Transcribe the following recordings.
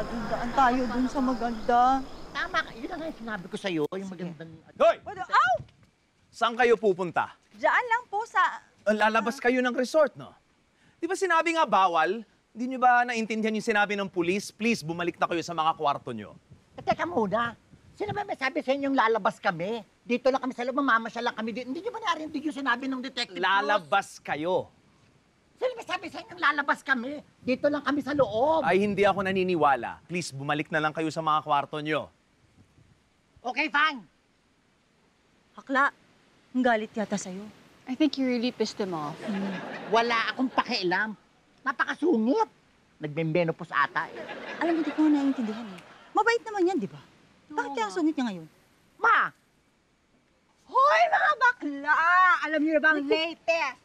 Daan tayo dun sa maganda. Tama ka. Yun na nga yung sinabi ko sa'yo, yung magandang... Hoy! Aw! Saan kayo pupunta? Diyan lang po sa... Lalabas kayo ng resort, no? Di ba sinabi nga bawal? Hindi nyo ba naintindihan yung sinabi ng pulis? Please, bumalik na kayo sa mga kwarto nyo. Teka muna. Sino ba may sabi sa inyong lalabas kami? Dito lang kami sa loob, mamamasyal lang kami dito. Hindi nyo ba narinig yung sinabi ng detective Cruz? Lalabas kayo. Sino may sabi sa inyong lalabas kami? Dito lang kami sa loob. Ay, hindi ako naniniwala. Please, bumalik na lang kayo sa mga kwarto nyo. Okay, fine. Akla, ang galit yata sa'yo. I think you really pissed him off. Wala akong pakialam. Napakasungit. Nagbe-menopause ata eh. Alam mo, di ko naiintindihan eh. Mabait naman yan, di ba? Bakit kaya sungit niya ngayon? Ma! Hoy, mga bakla! Alam niyo na ba ang latest?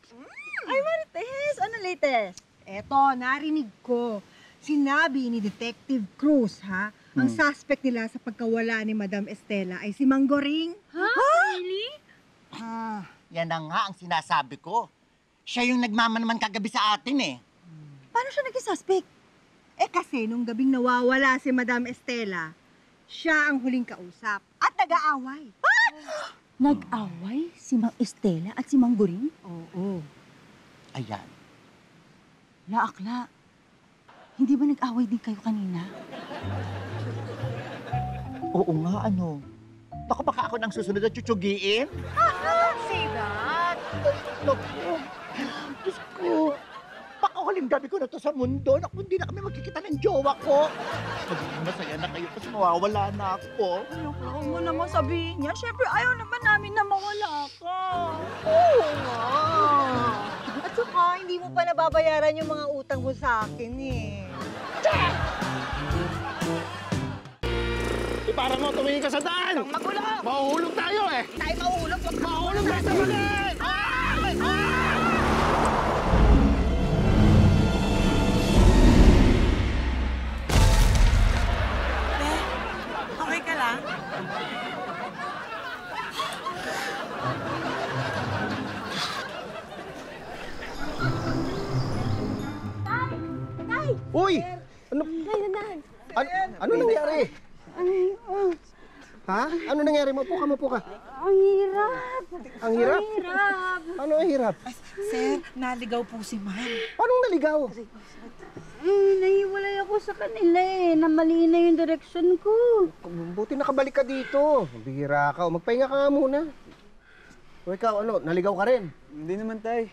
Ay, Marites! Ano latest? Eto, narinig ko. Sinabi ni Detective Cruz, ha? Ang suspect nila sa pagkawala ni Madam Estela ay si Manggoring. Really? Yan na nga ang sinasabi ko. Siya yung nagmamanaman kagabi sa atin eh. Paano siya naging suspect? Eh kasi nung gabing nawawala si Madam Estela, siya ang huling kausap at nag-aaway. Nag-away si Mang Estela at si Mang Guring? Oo. Ayan. La, Akla. Hindi ba nag-away din kayo kanina? Oo nga, ano. Baka ako nang susunod at tsutugiin? Don't say that. Naku. Diyos ko. Baka huling gabi ko na to sa mundo. Naku, hindi na kami magkikita ng jowa ko. Magiging masaya na kayo kasi mawawala na ako. Ano ka? Huwag mo naman sabihin niya. Siyempre, ayaw naman namin na mawala ka. Oo nga. At saka, hindi mo pa nababayaran yung mga utang mo sa akin eh. Parang mo, tumingin ka sa daan! Magulo! Mahuhulog tayo eh! Tayo mahuhulog, wag ka Mahuhulog tayo sa palit! Okay ka lang? Uy! Ano? Ano nangyari? Ha? Ano nangyari? Mapo ka. Ang hirap. Ang hirap? Ang hirap. Ano ang hirap? Sir, naligaw po si ma'am. Paano naligaw? Nahiwalay ako sa kanila eh. Namali na yung direksyon ko. Buti nakabalik ka dito. Bihira ka. Magpahinga ka nga muna. O ikaw, ano? Naligaw ka rin? Hindi naman, tay.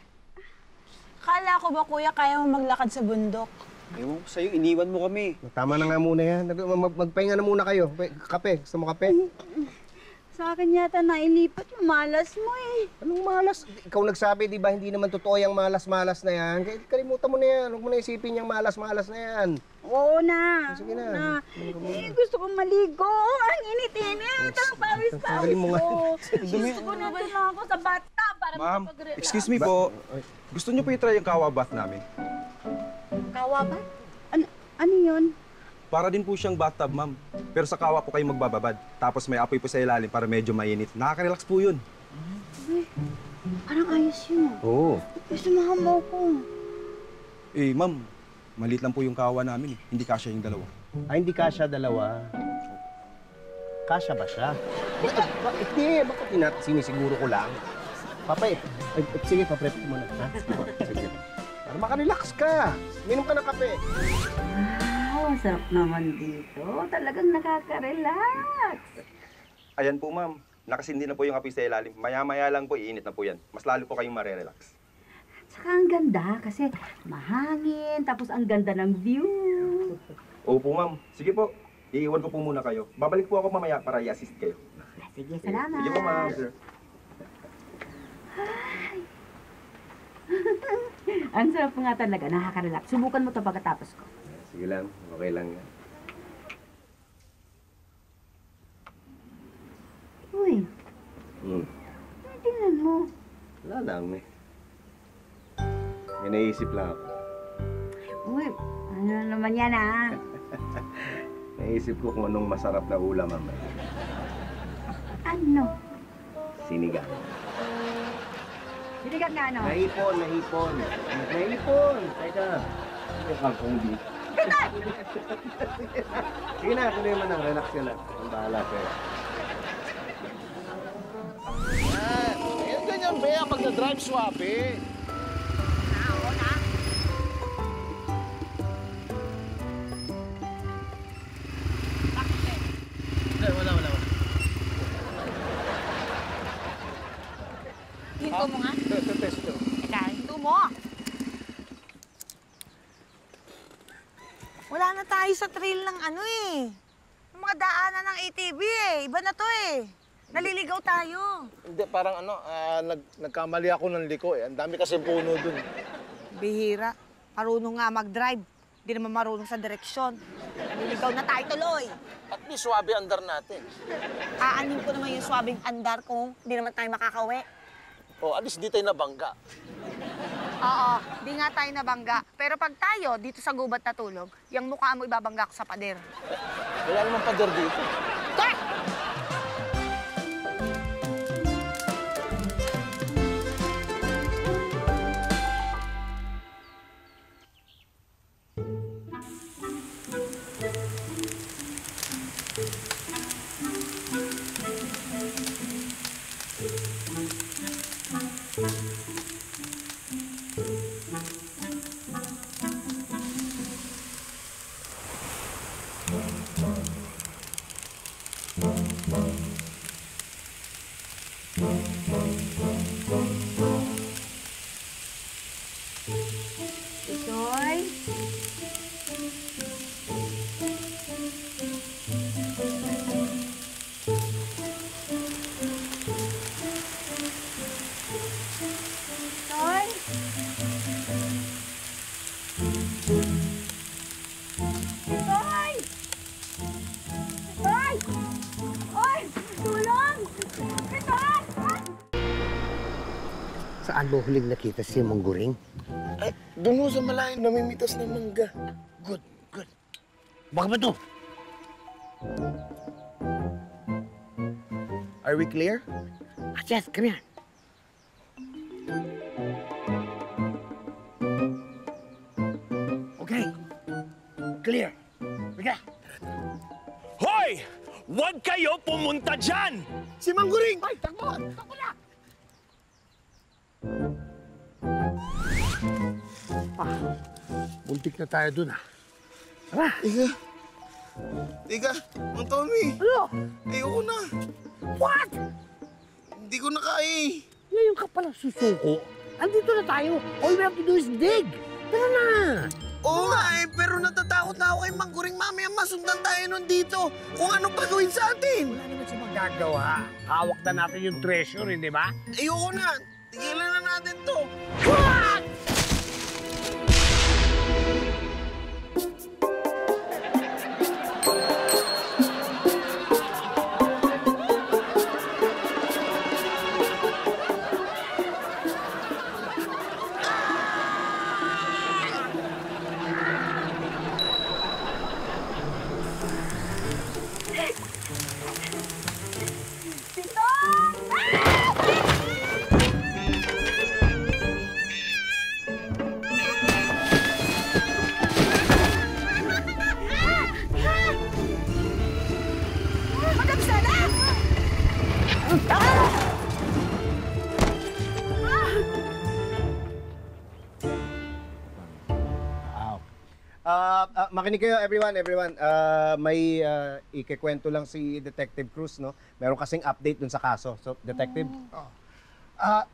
Kala ko ba, kuya, kaya mo maglakad sa bundok? Ewan ko sa'yo, iniwan mo kami. Tama na nga muna yan. Magpahinga na muna kayo. Kape. Gusto mo kape? Sa akin yata nailipat yung malas mo eh. Anong malas? Ikaw nagsabi, di ba? Hindi naman totoo yung malas-malas na yan. Kalimutan mo na yan. Huwag mo na isipin yung malas-malas na yan. Oo na. Sige na. Gusto kong maligo. Ang init-init. Ang pawis-pawis Tanggalin mo nga. ko. Gusto ko nandun lang ako sa bata para Ma'am, makapag-relax. excuse me po. Gusto niyo po i-try yung kawa bath namin? Kawa ba? Ano yun? Para din po siyang bathtub, ma'am. Pero sa kawa po kayo magbababad. Tapos may apoy po sa ilalim para medyo mainit. Nakaka-relax po yun. Parang ayos yun. Oo. Samahan mo ko. Eh, ma'am, maliit lang po yung kawa namin eh. Hindi kasya yung dalawa. Ay, hindi kasya dalawa. Kasya ba siya? Hindi, bakit sinisiguro ko lang? Papay, sige, paprep ko muna. Ha? Sige. Para makarelax ka. Minom ka ng kape. Ang sarap naman dito. Talagang nakaka-relax. Ayan po, ma'am. Nakasindi na po yung apoy sa ilalim. Maya-maya lang po, iinit na po yan. Mas lalo po kayong marerelax. Saka ang ganda kasi mahangin, tapos ang ganda ng view. Opo, ma'am. Sige po. Iiwan ko po muna kayo. Babalik po ako mamaya para i-assist kayo. Sige, salamat. Sige po, ma'am. Sir. Ang sarap nga talaga, nakaka-relax. Subukan mo ito pagkatapos ko. Sige lang, okay lang yan. Uy, tingnan mo. Wala lang eh. May naisip lang ako. Uy, ano naman yan ah? Naisip ko kung anong masarap na ulam mamaya. Ano? Sinigang. Sinigang na ano? Nahipon. Teka. Yung kangkong beef. Sige na, tuloy mo na. Relax ka lang. Ang bahala sa'yo. Yan ganyan, Bea, pag na-drive swabe. Wala. Hinto mo nga. Test. Teka, hinto mo. Wala na tayo sa trail ng ano eh. Yung mga daanan ng ATV eh. Iba na to eh. Naliligaw tayo. Hindi, parang nagkamali ako ng liko eh. Ang dami kasi puno dun. Bihira. Marunong nga mag-drive. Hindi naman marunong sa direksyon. Naliligaw na tayo tuloy. At least swabe andar natin. Aanin ko naman yung swabing andar kung hindi naman tayo makakauwi. O, at least di tayo nabangga. Oo, di nga tayo nabangga. Pero pag tayo dito sa gubat natulog, yung mukha mo ibabangga ko sa pader. Wala namang pader dito. Itoy? Itoy? Itoy! Itoy! Oy! Tulong! Itoy! Saan mo huling nakita si Mangguring? Ay, doon ho sa malayo namimitas ng mangga. Good. Baka ba to? Are we clear? Yes, come here. Okay. Clear. Biga. Hoy! Huwag kayo pumunta dyan! Si Mangguring! Ay, takbo! Takbo na! Buntik na tayo dun, Tara! Tika, Mang Tommy. Ano? Ayoko na. What? Hindi ko na kaya. Ngayon ka pala susuko. Andito na tayo. All we have to do is dig. Tara na! Oo nga eh, pero natatakot na ako kay Mangguring. Mamaya masundan tayo nun dito. Kung anong gagawin sa atin. Wala naman siya magagawa. Hawak na natin yung treasure, hindi ba? Ayoko na. Tigilan na natin to. Madam Stella! Makinig kayo, everyone. May ikikwento lang si Detective Cruz, no? Meron kasing update dun sa kaso. So, Detective?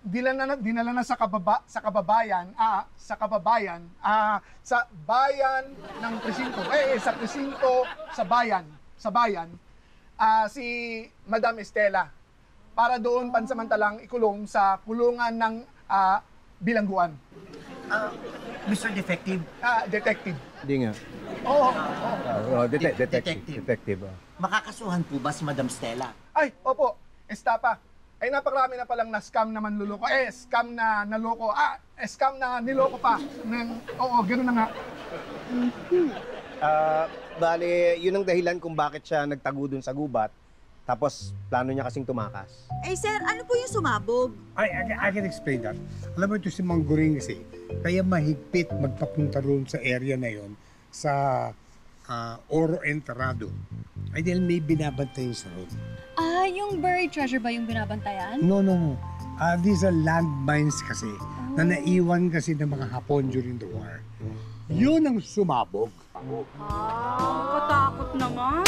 Dinala na sa bayan ng presinto. Sa presinto sa bayan si Madam Estela para doon pansamantalang ikulong sa kulungan ng bilangguan. Mr. Detective, Detective. Hindi nga. Oo. Detective. makakasuhan po ba si Madam Stella? Ay, opo. Estapa. Ay, napakarami na palang na-scam na manluloko. Scam na naloko. Scam na niloko pa. Oo, gano'n na nga. Bale, yun ang dahilan kung bakit siya nagtago dun sa gubat. Tapos, plano niya kasing tumakas. Eh, sir, ano po yung sumabog? I can explain that. Alam mo ito si Mangguring kasi, kaya mahigpit magpapunta roon sa area na yon sa Oro Enterrado. Ay dahil may binabantayan sa road. Yung buried treasure ba yung binabantayan? No. These are landmines kasi na naiwan kasi ng mga Hapon during the war. Yun ang sumabog. Katakot naman.